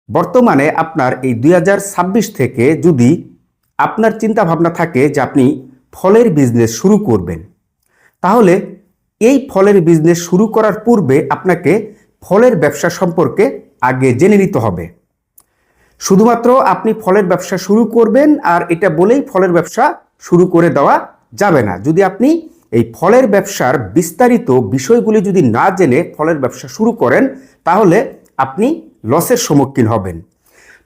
বর্তমানে আপনার এই 2026 থেকে যদি আপনার চিন্তা ভাবনা থাকে যে আপনি ফলের বিজনেস শুরু করবেন, তাহলে এই ফলের বিজনেস শুরু করার পূর্বে আপনাকে ফলের ব্যবসা সম্পর্কে আগে জেনে নিতে হবে। শুধুমাত্র আপনি ফলের ব্যবসা শুরু করবেন আর এটা বলেই ফলের ব্যবসা শুরু করে দেওয়া যাবে না। যদি আপনি এই ফলের ব্যবসার বিস্তারিত বিষয়গুলি যদি না জেনে ফলের ব্যবসা শুরু করেন, তাহলে আপনি লসের সম্মুখীন হবেন।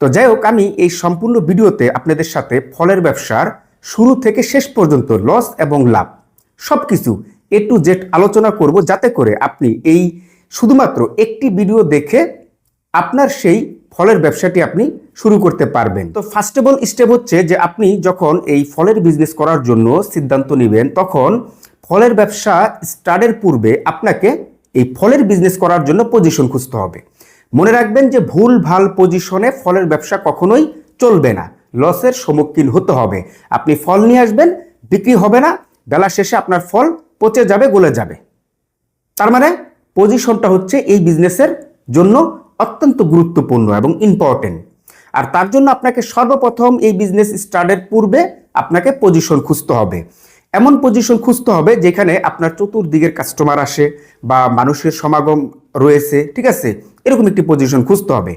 তো যাই হোক, আমি এই সম্পূর্ণ ভিডিওতে আপনাদের সাথে ফলের ব্যবসার শুরু থেকে শেষ পর্যন্ত লস এবং লাভ সব কিছু A to Z আলোচনা করব, যাতে করে আপনি এই শুধুমাত্র একটি ভিডিও দেখে আপনার সেই ফলের ব্যবসাটি আপনি শুরু করতে পারবেন। তো ফার্স্ট অফ অল স্টেপ হচ্ছে যে আপনি যখন এই ফলের বিজনেস করার জন্য সিদ্ধান্ত নেবেন, তখন ফলের ব্যবসা স্টার্টের পূর্বে আপনাকে এই ফলের বিজনেস করার জন্য পজিশন খুঁজতে হবে। মনে রাখবেন যে ভুল ভাল পজিশনে ফলের ব্যবসা কখনোই চলবে না, লসের সম্মুখীন হতে হবে। আপনি ফল নিয়ে আসবেন, বিক্রি হবে না, বেলা শেষে আপনার ফল পচে যাবে, গলে যাবে। তার মানে পজিশনটা হচ্ছে এই বিজনেসের জন্য অত্যন্ত গুরুত্বপূর্ণ এবং ইম্পর্টেন্ট। আর তার জন্য আপনাকে সর্বপ্রথম এই বিজনেস স্টার্টের পূর্বে আপনাকে পজিশন খুঁজতে হবে। এমন পজিশন খুঁজতে হবে যেখানে আপনার চতুর্দিকের কাস্টমার আসে বা মানুষের সমাগম রয়েছে, ঠিক আছে? এরকম একটি পজিশন খুঁজতে হবে।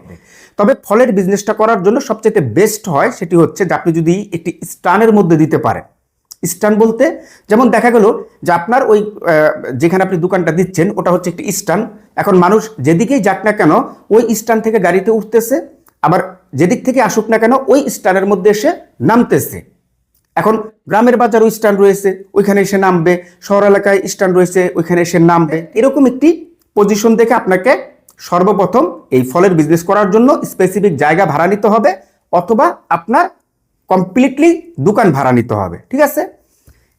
তবে ফলের বিজনেসটা করার জন্য সবচেয়ে বেস্ট হয় সেটি হচ্ছে যে আপনি যদি একটি স্টানের মধ্যে দিতে পারেন। স্ট্যান্ড বলতে যেমন দেখা গেল যে আপনার ওই যেখানে আপনি দোকানটা দিচ্ছেন ওটা হচ্ছে একটি স্ট্যান্ড। এখন মানুষ যেদিকেই যাক না কেন ওই স্ট্যান্ড থেকে গাড়িতে উঠতেছে, আবার যেদিক থেকে আসুক না কেন ওই স্ট্যান্ডের মধ্যে এসে নামতেছে। এখন গ্রামের বাজার ওই স্ট্যান্ড রয়েছে, ওইখানে এসে নামবে, শহর এলাকায় স্ট্যান্ড রয়েছে, ওইখানে এসে নামবে। এরকম একটি পজিশন দেখে আপনাকে সর্বপ্রথম এই ফলের বিজনেস করার জন্য স্পেসিফিক জায়গা ভাড়া নিতে হবে, অথবা আপনার কমপ্লিটলি দোকান ভাড়া নিতে হবে, ঠিক আছে?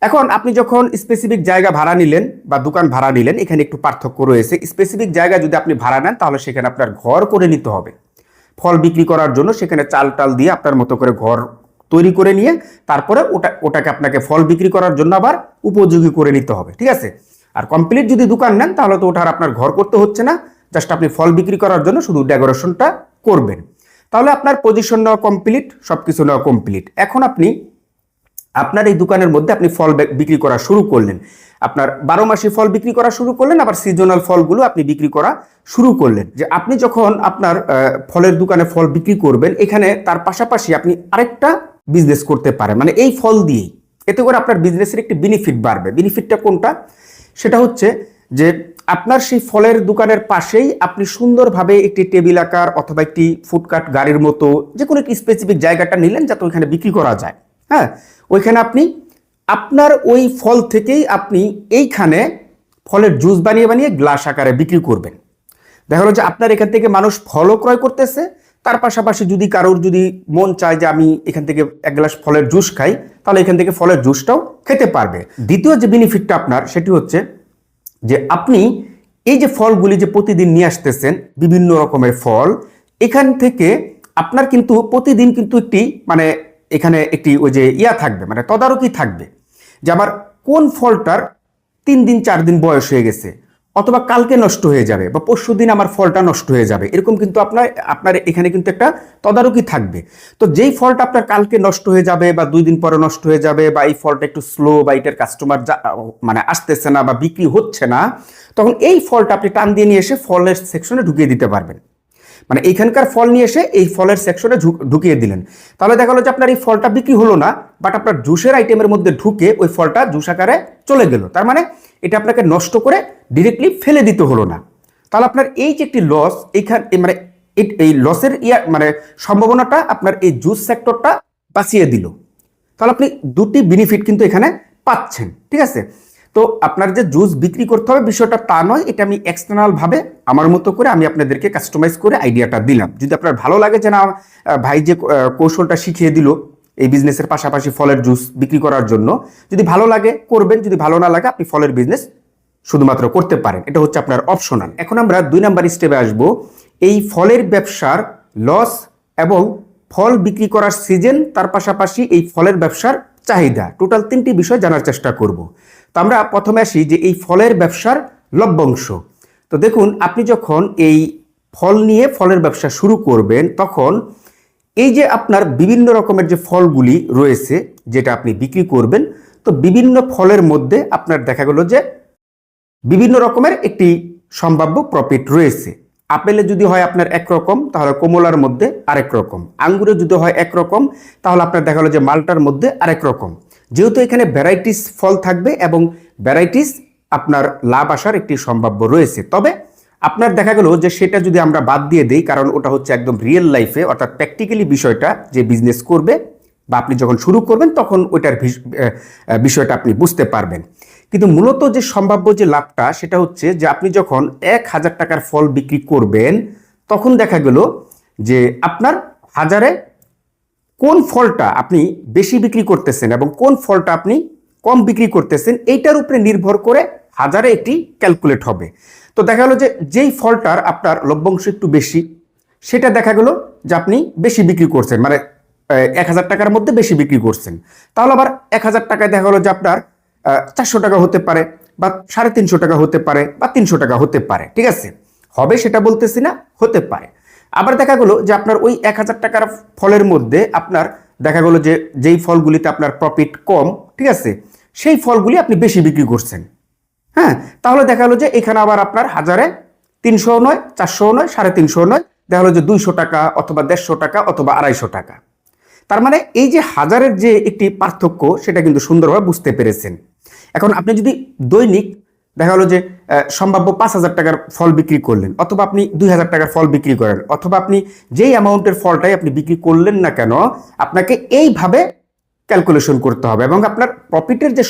এখন আপনি যখন স্পেসিফিক জায়গা ভাড়া নিলেন বা দোকান ভাড়া নিলেন, এখানে একটু পার্থক্য রয়েছে। স্পেসিফিক জায়গা যদি আপনি ভাড়া নেন, তাহলে সেখানে আপনার ঘর করে নিতে হবে ফল বিক্রি করার জন্য। সেখানে চাল টাল দিয়ে আপনার মতো করে ঘর তৈরি করে নিয়ে তারপরে ওটাকে আপনাকে ফল বিক্রি করার জন্য আবার উপযোগী করে নিতে হবে, ঠিক আছে? আর কমপ্লিট যদি দোকান নেন, তাহলে তো ওটার আপনার ঘর করতে হচ্ছে না, জাস্ট আপনি ফল বিক্রি করার জন্য শুধু ডেকোরেশনটা করবেন। তাহলে আপনার পজিশন নেওয়া কমপ্লিট, সবকিছু নেওয়া কমপ্লিট। এখন আপনি আপনার এই দোকানের মধ্যে আপনি ফল বিক্রি করা শুরু করলেন। আপনার 12 মাসে ফল বিক্রি করা শুরু করলেন, আবার সিজনাল ফলগুলো আপনি বিক্রি করা শুরু করলেন। যে আপনি যখন আপনার ফলের দোকানে ফল বিক্রি করবেন, এখানে তার পাশাপাশি আপনি আরেকটা বিজনেস করতে পারেন, মানে এই ফল দিয়েই। এতে করে আপনার বিজনেসের একটি বেনিফিট বাড়বে। বেনিফিটটা কোনটা? সেটা হচ্ছে যে আপনার সেই ফলের দোকানের পাশেই আপনি সুন্দরভাবে একটি টেবিল আকার অথবা একটি ফুডকার্ট গাড়ির মতো যে কোনো একটি স্পেসিফিক জায়গাটা নিলেন, যাতে ওইখানে বিক্রি করা যায়। হ্যাঁ, ওইখানে আপনি আপনার ওই ফল থেকেই আপনি এইখানে ফলের জুস বানিয়ে বানিয়ে গ্লাস আকারে বিক্রি করবেন। দেখা গেলো যে আপনার এখান থেকে মানুষ ফলও ক্রয় করতেছে, তার পাশাপাশি যদি কারোর যদি মন চায় যে আমি এখান থেকে এক গ্লাস ফলের জুস খাই, তাহলে এখান থেকে ফলের জুসটাও খেতে পারবে। দ্বিতীয় যে বেনিফিটটা আপনার, সেটি হচ্ছে যে আপনি এই যে ফলগুলি যে প্রতিদিন নিয়ে আসতেছেন, বিভিন্ন রকমের ফল, এখান থেকে আপনার কিন্তু প্রতিদিন কিন্তু একটি মানে এখানে একটি ওই যে থাকবে, মানে তদারকি থাকবে যে আমার কোন ফলটার 3 দিন 4 দিন বয়স হয়ে গেছে, অথবা কালকে নষ্ট হয়ে যাবে বা পরশু দিন আমার ফলটা নষ্ট হয়ে যাবে। এরকম কিন্তু আপনার এখানে কিন্তু একটা তদারকি থাকবে। তো যেই ফলটা আপনার কালকে নষ্ট হয়ে যাবে বা 2 দিন পরে নষ্ট হয়ে যাবে, বা এই ফলটা একটু স্লো বা এটার কাস্টমার মানে আসতেছে না বা বিক্রি হচ্ছে না, তখন এই ফলটা আপনি টান দিয়ে নিয়ে এসে ফলের সেকশনে ঢুকিয়ে দিতে পারবেন। মানে এইখানকার ফল নিয়ে এসে এই ফলের সেকশনে ঢুকিয়ে দিলেন। তাহলে দেখা গেলো যে আপনার এই ফলটা বিক্রি হলো না, বাট আপনার জুসের আইটেমের মধ্যে ঢুকে ওই ফলটা জুস আকারে চলে গেল। তার মানে এটা আপনাকে নষ্ট করে ডিরেক্টলি ফেলে দিতে হলো না। তাহলে আপনার এই যে একটি লস, এইখানে মানে এই লসের মানে সম্ভাবনাটা আপনার এই জুস সেক্টরটা বাঁচিয়ে দিল। তাহলে আপনি দুটি বেনিফিট কিন্তু এখানে পাচ্ছেন, ঠিক আছে? তো আপনার যে জুস বিক্রি করতে হবে বিষয়টা তা নয়, এটা আমি এক্সটার্নাল ভাবে আমার মতো করে আমি আপনাদেরকে কাস্টমাইজ করে আইডিয়াটা দিলাম। যদি আপনার ভালো লাগে যে না ভাই যে কৌশলটা শিখিয়ে দিল এই বিজনেসের পাশাপাশি ফলের জুস বিক্রি করার জন্য, যদি ভালো লাগে করবেন, যদি ভালো না লাগে আপনি ফলের বিজনেস শুধুমাত্র করতে পারেন। এটা হচ্ছে আপনার অপশনাল। এখন আমরা 2 নাম্বার স্টেপে আসবো। এই ফলের ব্যবসার লস এবং ফল বিক্রি করার সিজন, তার পাশাপাশি এই ফলের ব্যবসার চাহিদা, টোটাল 3টি বিষয় জানার চেষ্টা করব। তো আমরা প্রথমে আসি যে এই ফলের ব্যবসার লভ্যাংশ। তো দেখুন, আপনি যখন এই ফল নিয়ে ফলের ব্যবসা শুরু করবেন, তখন এই যে আপনার বিভিন্ন রকমের যে ফলগুলি রয়েছে যেটা আপনি বিক্রি করবেন, তো বিভিন্ন ফলের মধ্যে আপনার দেখা গেল যে বিভিন্ন রকমের একটি সম্ভাব্য প্রফিট রয়েছে। আপেলে যদি হয় আপনার একরকম, তাহলে কমলার মধ্যে আরেক রকম। আঙ্গুরে যদি হয় একরকম, তাহলে আপনার দেখা গেল যে মালটার মধ্যে আরেক রকম। যেহেতু এখানে ভ্যারাইটিস ফল থাকবে এবং ভ্যারাইটিস আপনার লাভ আসার একটি সম্ভাব্য রয়েছে। তবে আপনার দেখা গেল যে সেটা যদি আমরা বাদ দিয়ে দিই, কারণ ওটা হচ্ছে একদম রিয়েল লাইফে, অর্থাৎ প্র্যাকটিক্যালি বিষয়টা যে বিজনেস করবে বা আপনি যখন শুরু করবেন তখন ওইটার বিষয়টা আপনি বুঝতে পারবেন। কিন্তু মূলত যে সম্ভাব্য যে লাভটা সেটা হচ্ছে যে আপনি যখন 1,000 টাকার ফল বিক্রি করবেন, তখন দেখা গেল যে আপনার হাজারে কোন ফলটা আপনি বেশি বিক্রি করতেছেন এবং কোন ফলটা আপনি কম বিক্রি করতেছেন, এইটার উপরে নির্ভর করে হাজারে একটি ক্যালকুলেট হবে। তো দেখা গেলো যে যেই ফলটার আপনার লভ্যাংশ একটু বেশি, সেটা দেখা গেলো যে আপনি বেশি বিক্রি করছেন, মানে 1,000 টাকার মধ্যে বেশি বিক্রি করছেন। তাহলে আবার 1,000 টাকায় দেখা গেলো যে আপনার 400 টাকা হতে পারে, বা 350 টাকা হতে পারে, বা 300 টাকা হতে পারে। ঠিক আছে, হবে সেটা বলতেছি না, হতে পারে। আবার দেখা গেলো যে আপনার ওই 1,000 টাকার ফলের মধ্যে আপনার দেখা গেলো যে যেই ফলগুলিতে আপনার প্রফিট কম, ঠিক আছে, সেই ফলগুলি আপনি বেশি বিক্রি করছেন। হ্যাঁ, তাহলে দেখা গেলো যে এখানে আবার আপনার হাজারে 300 নয়, 400 নয়, 350 নয়, দেখা গেলো যে 200 টাকা অথবা 150 টাকা অথবা 250 টাকা। তার মানে এই যে হাজারের যে একটি পার্থক্য, সেটা কিন্তু সুন্দরভাবে বুঝতে পেরেছেন। এখন আপনি যদি দৈনিক দেখা গেলো যে সম্ভাব্য 5,000 টাকার ফল বিক্রি করলেন, অথবা আপনি 2,000 টাকার ফল বিক্রি করেন, অথবা আপনি যেই অ্যামাউন্টের ফলটাই আপনি বিক্রি করলেন না কেন, আপনাকে এইভাবে ক্যালকুলেশন করতে হবে এবং আপনার প্রফিটের যে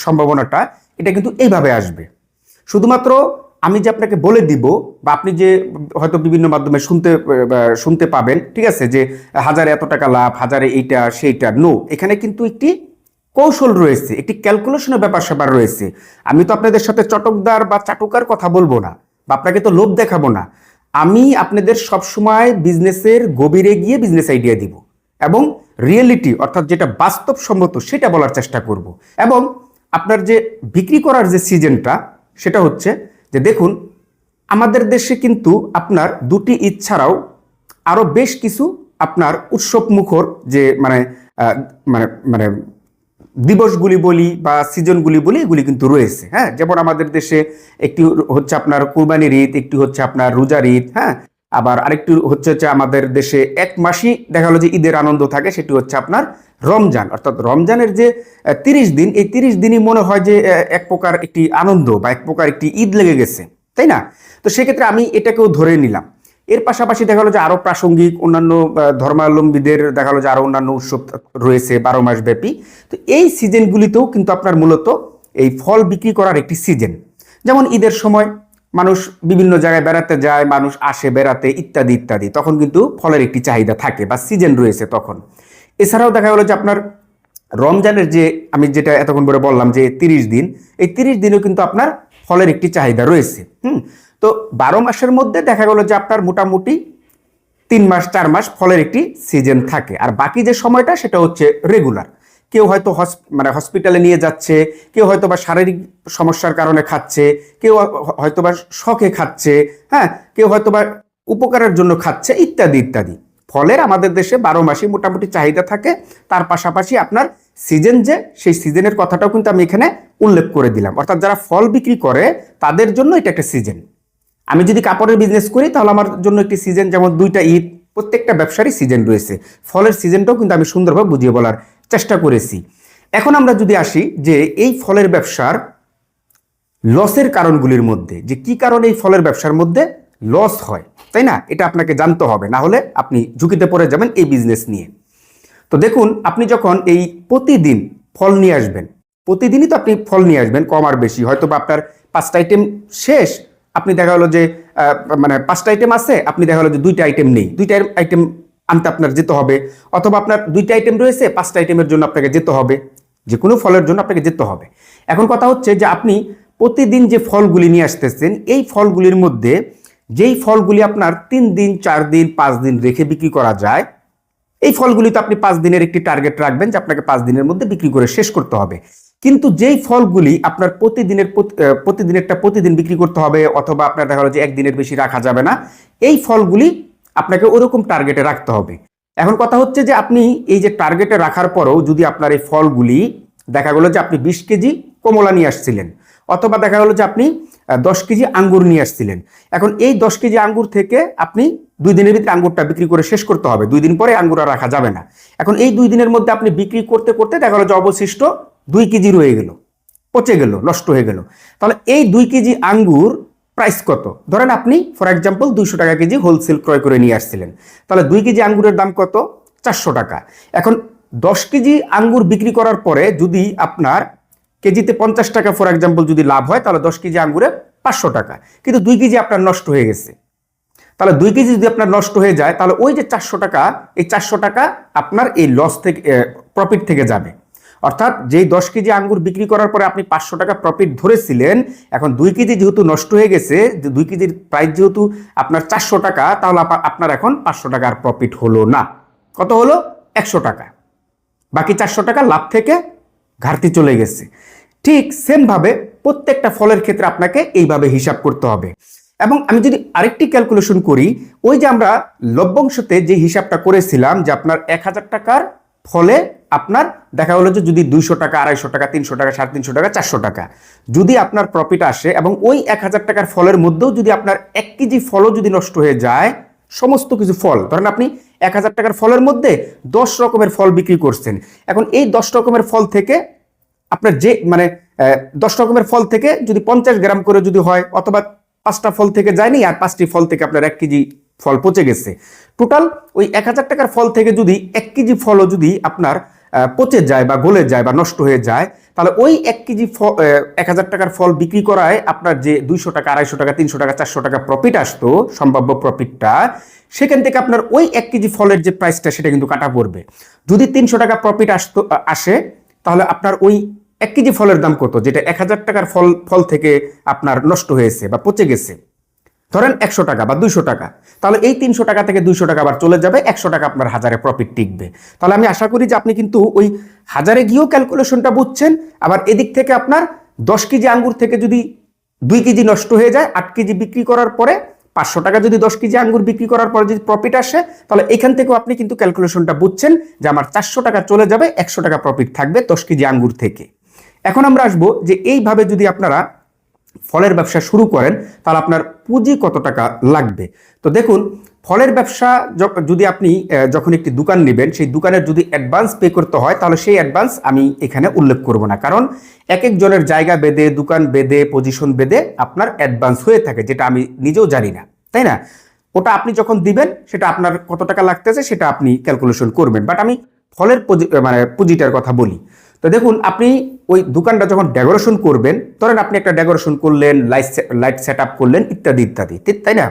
সম্ভাবনাটা, এটা কিন্তু এইভাবে আসবে। শুধুমাত্র আমি যে আপনাকে বলে দিব বা আপনি যে হয়তো বিভিন্ন মাধ্যমে শুনতে পাবেন, ঠিক আছে, যে হাজারে এত টাকা লাভ, হাজারে এইটা সেইটা, নো, এখানে কিন্তু একটি কৌশল রয়েছে, একটি ক্যালকুলেশনের ব্যাপার স্যাপার রয়েছে। আমি তো আপনাদের সাথে চটকদার বা চাটুকার কথা বলবো না, বা আপনাকে তো লোভ দেখাবো না। আমি আপনাদের সবসময় বিজনেসের গভীরে গিয়ে বিজনেস আইডিয়া দিব এবং রিয়েলিটি, অর্থাৎ যেটা বাস্তবসম্মত, সেটা বলার চেষ্টা করব। এবং আপনার যে বিক্রি করার যে সিজনটা, সেটা হচ্ছে যে দেখুন, আমাদের দেশে কিন্তু আপনার দুটি ঈদ ছাড়াও আরো বেশ কিছু আপনার উৎসব মুখর যে মানে মানে মানে দিবসগুলি বলি বা সিজনগুলি বলি, এগুলি কিন্তু রয়েছে। হ্যাঁ, যেমন আমাদের দেশে একটি হচ্ছে আপনার কুরবানির ঈদ, একটি হচ্ছে আপনার রোজার ঈদ, হ্যাঁ, আবার আরেকটি হচ্ছে আমাদের দেশে এক মাসই দেখা গেলো যে ঈদের আনন্দ থাকে, সেটি হচ্ছে আপনার রমজান। অর্থাৎ রমজানের যে 30 দিন, এই 30 দিনই মনে হয় যে এক প্রকার একটি আনন্দ বা এক প্রকার একটি ঈদ লেগে গেছে, তাই না? তো সেক্ষেত্রে আমি এটাকেও ধরে নিলাম। এর পাশাপাশি দেখা গেলো যে আরো প্রাসঙ্গিক অন্যান্য ধর্মাবলম্বীদের দেখা গেলো যে আরো অন্যান্য উৎসব রয়েছে 12 মাস ব্যাপী। তো এই সিজনগুলিতেও কিন্তু আপনার মূলত এই ফল বিক্রি করার একটি সিজন। যেমন ঈদের সময় মানুষ বিভিন্ন জায়গায় বেড়াতে যায়, মানুষ আসে বেড়াতে, ইত্যাদি ইত্যাদি, তখন কিন্তু ফলের একটি চাহিদা থাকে বা সিজন রয়েছে তখন। এছাড়াও দেখা গেলো যে আপনার রমজানের যে আমি যেটা এতক্ষণ ধরে বললাম যে 30 দিন, এই 30 দিনেও কিন্তু আপনার ফলের একটি চাহিদা রয়েছে। তো 12 মাসের মধ্যে দেখা গেল যে আপনার মোটামুটি 3 মাস 4 মাস ফলের একটি সিজন থাকে, আর বাকি যে সময়টা সেটা হচ্ছে রেগুলার। কেউ হয়তো হসপিটালে নিয়ে যাচ্ছে, কেউ হয়তো বা শারীরিক সমস্যার কারণে খাচ্ছে, কেউ হয়তো বা শখে খাচ্ছে, হ্যাঁ, কেউ হয়তো বা উপকারের জন্য খাচ্ছে, ইত্যাদি ইত্যাদি। ফলের আমাদের দেশে 12 মাসই মোটামুটি চাহিদা থাকে। তার পাশাপাশি আপনার সিজন, যে সেই সিজনের কথাটাও কিন্তু আমি এখানে উল্লেখ করে দিলাম। অর্থাৎ যারা ফল বিক্রি করে তাদের জন্য এটা একটা সিজন। আমি যদি কাপড়ের বিজনেস করি, তাহলে আমার জন্য একটি সিজন, যেমন 2টা ঈদ, প্রত্যেকটা ব্যবসারই সিজন রয়েছে। ফলের সিজনটাও কিন্তু আমি সুন্দরভাবে বুঝিয়ে বলার চেষ্টা করেছি। এখন আমরা যদি আসি যে এই ফলের ব্যবসার লসের কারণগুলির মধ্যে, যে কি কারণে এই ফলের ব্যবসার মধ্যে লস হয়, তাই না? এটা আপনাকে জানতে হবে, না হলে আপনি ঝুঁকিতে পড়ে যাবেন এই বিজনেস নিয়ে। তো দেখুন, আপনি যখন এই প্রতিদিন ফল নিয়ে আসবেন, প্রতিদিনই তো আপনি ফল নিয়ে আসবেন, কম আর বেশি, হয়তো বা আপনার 5টা আইটেম শেষ, আপনি দেখা গেলো যে 5টা আইটেম আছে, আপনি দেখা গেলো যে 2টা আইটেম নেই, 2টা আইটেম আনতে আপনার যেতে হবে, অথবা আপনার 2টা আইটেম রয়েছে, 5টা আইটেমের জন্য আপনাকে যেতে হবে, যে কোনো ফলের জন্য আপনাকে যেতে হবে। এখন কথা হচ্ছে যে আপনি প্রতিদিন যে ফলগুলি নিয়ে আসতেছেন, এই ফলগুলির মধ্যে যেই ফলগুলি আপনার 3 দিন 4 দিন 5 দিন রেখে বিক্রি করা যায়, এই ফলগুলি তো আপনি 5 দিনের একটি টার্গেট রাখবেন যে আপনাকে 5 দিনের মধ্যে বিক্রি করে শেষ করতে হবে। কিন্তু যেই ফলগুলি আপনার প্রতিদিন বিক্রি করতে হবে, অথবা আপনার দেখা গেলো যে একদিনের বেশি রাখা যাবে না, এই ফলগুলি আপনাকে ওরকম টার্গেটে রাখতে হবে। এখন কথা হচ্ছে যে আপনি এই যে টার্গেটে রাখার পরেও যদি আপনার এই ফলগুলি দেখা গেলো যে আপনি 20 কেজি কমলা নিয়ে আসছিলেন, অথবা দেখা গেলো যে আপনি 10 কেজি আঙ্গুর নিয়ে আসছিলেন। এখন এই 10 কেজি আঙ্গুর থেকে আপনি 2 দিনের ভিতরে আঙ্গুরটা বিক্রি করে শেষ করতে হবে, 2 দিন পরে আঙ্গুর আর রাখা যাবে না। এখন এই 2 দিনের মধ্যে আপনি বিক্রি করতে করতে দেখা গেলো যে অবশিষ্ট 2 কেজি রয়ে গেল, পচে গেল, নষ্ট হয়ে গেল। তাহলে এই 2 কেজি আঙ্গুর প্রাইস কত? ধরেন আপনি ফর এক্সাম্পল 200 টাকা কেজি হোলসেল ক্রয় করে নিয়ে আসছিলেন, তাহলে 2 কেজি আঙ্গুরের দাম কত? 400 টাকা। এখন 10 কেজি আঙ্গুর বিক্রি করার পরে যদি আপনার কেজিতে 50 টাকা ফর এক্সাম্পল যদি লাভ হয়, তাহলে 10 কেজি আঙ্গুরে 500 টাকা, কিন্তু 2 কেজি আপনার নষ্ট হয়ে গেছে। তাহলে 2 কেজি যদি আপনার নষ্ট হয়ে যায়, তাহলে ওই যে 400 টাকা, এই 400 টাকা আপনার এই লস থেকে প্রফিট থেকে যাবে। অর্থাৎ যেই 10 কেজি আঙ্গুর বিক্রি করার পরে আপনি 500 টাকা প্রফিট ধরেছিলেন, এখন 2 কেজি যেহেতু নষ্ট হয়ে গেছে, 2 কেজির প্রাইস যেহেতু আপনার 400 টাকা, তাহলে আপনার এখন 500 টাকার প্রফিট হলো না। কত হলো? 100 টাকা। বাকি 400 টাকা লাভ থেকে ঘাটতি চলে গেছে। ঠিক সেমভাবে প্রত্যেকটা ফলের ক্ষেত্রে আপনাকে এইভাবে হিসাব করতে হবে। এবং আমি যদি আরেকটি ক্যালকুলেশন করি, ওই যে আমরা লভ্যাংশতে যে হিসাবটা করেছিলাম যে আপনার 1000 টাকার ফলে আপনার দেখা হলো যে যদি 200 টাকা, 250 টাকা, 300 টাকা, 350 টাকা, 400 টাকা যদি আপনার প্রফিট আসে, এবং ওই 1000 টাকার ফলের মধ্যেও যদি আপনার 1 কেজি ফলও যদি নষ্ট হয়ে যায়, সমস্ত কিছু ফল ধরেন আপনি 1000 টাকার ফলের মধ্যে 10 রকমের ফল বিক্রি করছেন, এখন এই 10 রকমের ফল থেকে আপনার যে 10 রকমের ফল থেকে যদি 50 গ্রাম করে যদি হয়, অথবা 5টা ফল থেকে যায়নি আর 5টি ফল থেকে আপনার 1 কেজি ফল পচে গেছে, টোটাল ওই 1000 টাকার ফল থেকে যদি 1 কেজি ফলও যদি আপনার পচে যায় বা গলে যায় বা নষ্ট হয়ে যায়, তাহলে ওই 1 কেজি 1000 টাকার ফল বিক্রি করায় আপনার যে 200 টাকা, 250 টাকা, 300 টাকা, 400 টাকা প্রফিট আসতো, সম্ভাব্য প্রফিটটা, সেখান থেকে আপনার ওই 1 কেজি ফলের যে প্রাইসটা সেটা কিন্তু কাটা পড়বে। যদি 300 টাকা প্রফিট আসে, তাহলে আপনার ওই 1 কেজি ফলের দাম কত, যেটা 1000 টাকার ফল থেকে আপনার নষ্ট হয়েছে বা পচে গেছে, ধরেন 100 টাকা বা 200 টাকা, তাহলে এই 300 টাকা থেকে 200 টাকা আবার চলে যাবে, 100 টাকা আপনার হাজারে প্রফিট টিকবে। তাহলে আমি আশা করি যে আপনি কিন্তু ওই হাজারে গিয়েও ক্যালকুলেশনটা বুঝছেন। আবার এদিক থেকে আপনার 10 কেজি আঙ্গুর থেকে যদি 2 কেজি নষ্ট হয়ে যায়, 8 কেজি বিক্রি করার পরে 500 টাকা যদি 10 কেজি আঙ্গুর বিক্রি করার পরে যদি প্রফিট আসে, তাহলে এখান থেকেও আপনি কিন্তু ক্যালকুলেশনটা বুঝছেন যে আমার 400 টাকা চলে যাবে, 100 টাকা প্রফিট থাকবে 10 কেজি আঙ্গুর থেকে। এখন আমরা আসবো যে এইভাবে যদি আপনারা ফলের ব্যবসা শুরু করেন, তাহলে আপনার পুঁজি কত টাকা লাগবে। তো দেখুন, ফলের ব্যবসা যদি আপনি যখন একটি দোকান নেবেন, সেই দোকানের যদি অ্যাডভান্স পে করতে হয়, তাহলে সেই অ্যাডভান্স আমি এখানে উল্লেখ করব না, কারণ এক একজনের জায়গা বেদে, দোকান বেদে, পজিশন বেদে আপনার অ্যাডভান্স হয়ে থাকে, যেটা আমি নিজেও জানি না, তাই না? ওটা আপনি যখন দিবেন, সেটা আপনার কত টাকা লাগতেছে সেটা আপনি ক্যালকুলেশন করবেন। বাট আমি ফলের পুঁজিটার কথা বলি। তো দেখুন, আপনি ওই দোকানটা যখন ডেকোরেশন করবেন, ধরেন আপনি একটা ডেকোরেশন করলেন, লাইট সেট আপ করলেন, ইত্যাদি ইত্যাদি, তাই না?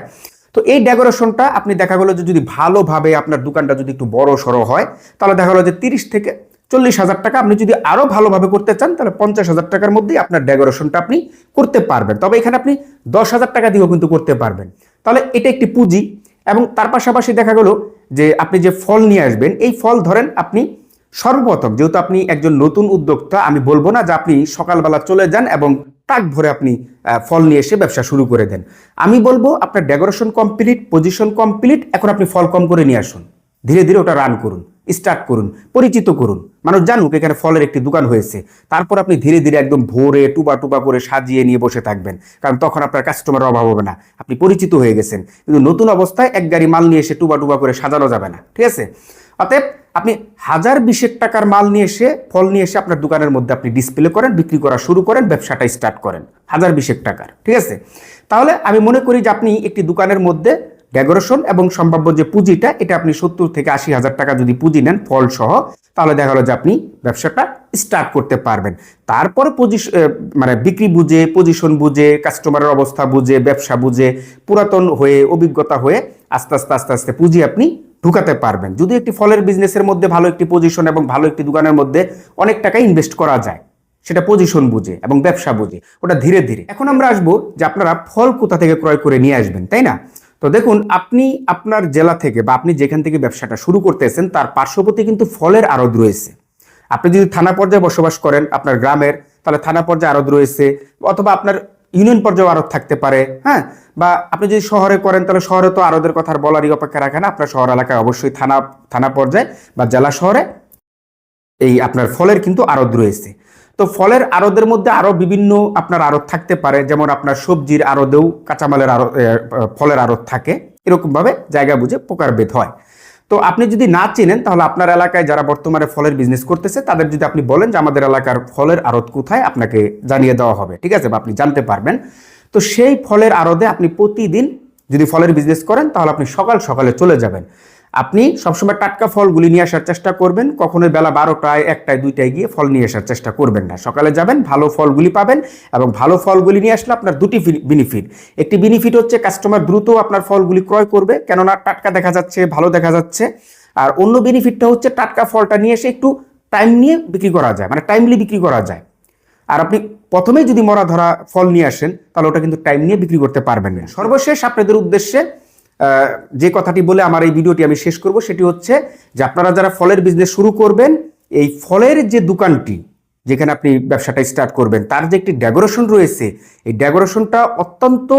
তো এই ডেকোরেশনটা আপনি দেখা গেলো যে যদি ভালোভাবে আপনার দোকানটা যদি একটু বড় সড়ো হয়, তাহলে দেখা গেলো যে 30 থেকে 40,000 টাকা। আপনি যদি আরো ভালোভাবে করতে চান, তাহলে 50,000 টাকার মধ্যেই আপনার ডেকোরেশনটা আপনি করতে পারবেন। তবে এখানে আপনি 10,000 টাকা দিয়েও কিন্তু করতে পারবেন। তাহলে এটা একটি পুঁজি। এবং তার পাশাপাশি দেখা গেলো যে আপনি যে ফল নিয়ে আসবেন, এই ফল ধরেন আপনি সর্বপ্রথম, যেহেতু আপনি একজন নতুন উদ্যোক্তা, আমি বলবো না যে আপনি সকালবেলা চলে যান এবং টাক ভরে আপনি ফল নিয়ে এসে ব্যবসা শুরু করে দেন। আমি বলবো আপনার ডেকোরেশন কমপ্লিট, পজিশন কমপ্লিট, এখন আপনি ফল কম করে নিয়ে আসুন, ধীরে ধীরে ওটা রান করুন, স্টার্ট করুন, পরিচিত করুন, মানুষ জানুক এখানে ফলের একটি দোকান হয়েছে। তারপর আপনি ধীরে ধীরে একদম ভোরে টুবা টুবা করে সাজিয়ে নিয়ে বসে থাকবেন, কারণ তখন আপনার কাস্টমারের অভাব হবে না, আপনি পরিচিত হয়ে গেছেন। কিন্তু নতুন অবস্থায় এক গাড়ি মাল নিয়ে এসে টুবা টুবা করে সাজানো যাবে না, ঠিক আছে? অতএব আপনি 1020 টাকার মাল নিয়ে এসে, ফল নিয়ে এসে আপনার দোকানের মধ্যে আপনি ডিসপ্লে করেন, বিক্রি করা শুরু করেন, ব্যবসাটা স্টার্ট করেন 1020 টাকার, ঠিক আছে? তাহলে আমি মনে করি যে আপনি একটি দোকানের মধ্যে ডেকোরেশন এবং সম্ভাব্য যে পুঁজিটা, এটা আপনি 70 থেকে 80,000 টাকা যদি পুঁজি নেন ফল সহ, তাহলে দেখা গেলো যে আপনি ব্যবসাটা স্টার্ট করতে পারবেন। তারপরে বিক্রি বুঝে, পজিশন বুঝে, কাস্টমারের অবস্থা বুঝে, ব্যবসা বুঝে, পুরাতন হয়ে, অভিজ্ঞতা হয়ে আস্তে আস্তে আস্তে আস্তে পুঁজি আপনি ঢুকাতে পারবেন। যদি একটি ফলের বিজনেসের মধ্যে ভালো একটি পজিশন এবং ভালো একটি দোকানের মধ্যে অনেক টাকা ইনভেস্ট করা যায়, সেটা পজিশন বুঝে এবং ব্যবসা বুঝে, ওটা ধীরে ধীরে। এখন আমরা আসবো যে আপনারা ফল কোথা থেকে ক্রয় করে নিয়ে আসবেন, তাই না? তো দেখুন, আপনি আপনার জেলা থেকে বা আপনি যেখান থেকে ব্যবসাটা শুরু করতেছেন, তার পার্শ্ববর্তী কিন্তু ফলের আড়ত রয়েছে। আপনি যদি থানা পর্যায়ে বসবাস করেন আপনার গ্রামের, তাহলে থানা পর্যায়ে আড়ত রয়েছে, অথবা আপনার ইউনিয়ন পর্যায়ে আড়ত থাকতে পারে। হ্যাঁ, বা আপনি যদি শহরে করেন তাহলে শহরে তো আড়তের কথা বলারই অপেক্ষা রাখে না, আপনার শহর এলাকায় অবশ্যই থানা পর্যায়ে বা জেলা শহরে এই আপনার ফলের কিন্তু আড়ত রয়েছে। তো ফলের আড়তের মধ্যে আরো বিভিন্ন আপনার আড়ত থাকতে পারে, যেমন আপনার সবজির আড়তেও কাঁচামালের আড়ত, ফলের আড়ত থাকে। এরকম ভাবে জায়গা বুঝে প্রকারভেদ হয়। তো আপনি যদি না চেনেন তাহলে আপনার এলাকায় যারা বর্তমানে ফলের বিজনেস করতেছে তাদের যদি আপনি বলেন যে আমাদের এলাকার ফলের আড়ত কোথায়, আপনাকে জানিয়ে দেওয়া হবে, ঠিক আছে, বা আপনি জানতে পারবেন। তো সেই ফলের আড়তে আপনি প্রতিদিন যদি ফলের বিজনেস করেন তাহলে আপনি সকাল সকালে চলে যাবেন। আপনি সবসময় টাটকা ফলগুলি নিয়ে আসার চেষ্টা করবেন, কখনোই বেলা 12টায় 1টায় 2টায় গিয়ে ফল নিয়ে আসার চেষ্টা করবেন না। সকালে যাবেন, ভালো ফলগুলি পাবেন, এবং ভালো ফলগুলি নিয়ে আসলে আপনার দুটি বেনিফিট। একটি বেনিফিট হচ্ছে কাস্টমার দ্রুত আপনার ফলগুলি ক্রয় করবে, কেননা টাটকা দেখা যাচ্ছে, ভালো দেখা যাচ্ছে। আর অন্য বেনিফিটটা হচ্ছে টাটকা ফলটা নিয়ে এসে একটু টাইম নিয়ে বিক্রি করা যায়, মানে টাইমলি বিক্রি করা যায়। আর আপনি প্রথমেই যদি মরা ধরা ফল নিয়ে আসেন তাহলে ওটা কিন্তু টাইম নিয়ে বিক্রি করতে পারবেন না। সর্বশেষ আপনাদের উদ্দেশ্যে যে কথাটি বলে আমার এই ভিডিওটি আমি শেষ করব, সেটি হচ্ছে যে আপনারা যারা ফলের বিজনেস শুরু করবেন, এই ফলের যে দোকানটি যেখানে আপনি ব্যবসাটা স্টার্ট করবেন তার যে একটি ডেকোরেশন রয়েছে, এই ডেকোরেশনটা অত্যন্ত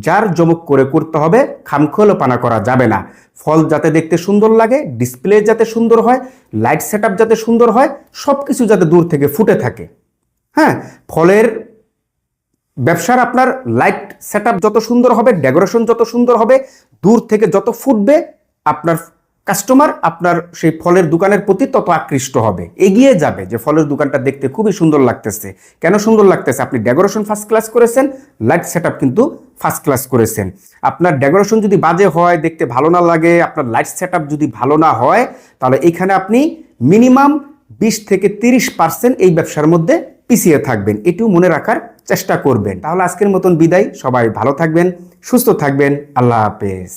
জাঁকজমক করে করতে হবে, খামখেয়ালিপনা করা যাবে না। ফল যাতে দেখতে সুন্দর লাগে, ডিসপ্লে যাতে সুন্দর হয়, লাইট সেটআপ যাতে সুন্দর হয়, সব কিছু যাতে দূর থেকে ফুটে থাকে। হ্যাঁ, ফলের ব্যবসার আপনার লাইট সেটআপ যত সুন্দর হবে, ডেকোরেশন যত সুন্দর হবে, দূর থেকে যত ফুটবে, আপনার কাস্টমার আপনার সেই ফলের দোকানের প্রতি তত আকৃষ্ট হবে, এগিয়ে যাবে যে ফলের দোকানটা দেখতে খুবই সুন্দর লাগতেছে। কেন সুন্দর লাগতেছে? আপনি ডেকোরেশন ফার্স্ট ক্লাস করেছেন, লাইট সেটআপ কিন্তু ফার্স্ট ক্লাস করেছেন। আপনার ডেকোরেশন যদি বাজে হয়, দেখতে ভালো না লাগে, আপনার লাইট সেটআপ যদি ভালো না হয়, তাহলে এখানে আপনি মিনিমাম 20 থেকে 30% এই ব্যবসার মধ্যে পিছিয়ে থাকবেন। এটিও মনে রাখার চেষ্টা করবেন। তাহলে আজকের মতন বিদায়, সবাই ভালো থাকবেন, সুস্থ থাকবেন, আল্লাহ হাফেজ।